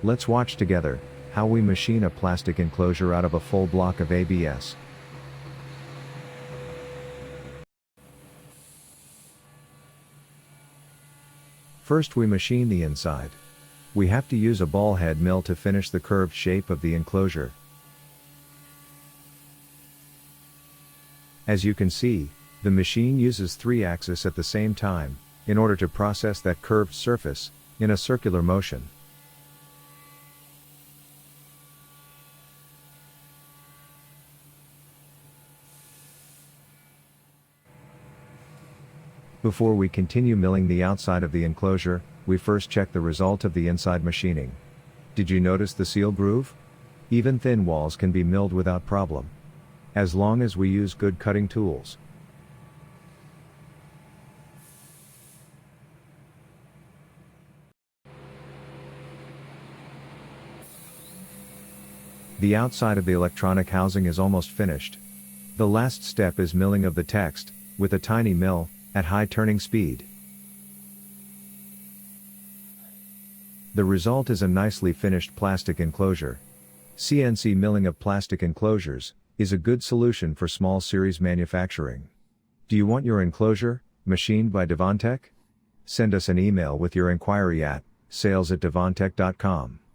Let's watch together how we machine a plastic enclosure out of a full block of ABS. First we machine the inside. We have to use a ball head mill to finish the curved shape of the enclosure. As you can see, the machine uses 3 axes at the same time, in order to process that curved surface, in a circular motion. Before we continue milling the outside of the enclosure, we first check the result of the inside machining. Did you notice the seal groove? Even thin walls can be milled without problem, as long as we use good cutting tools. The outside of the electronic housing is almost finished. The last step is milling of the text, with a tiny mill, at high turning speed. The result is a nicely finished plastic enclosure. CNC milling of plastic enclosures is a good solution for small series manufacturing. Do you want your enclosure machined by Devantech? Send us an email with your inquiry at sales@devantech.com.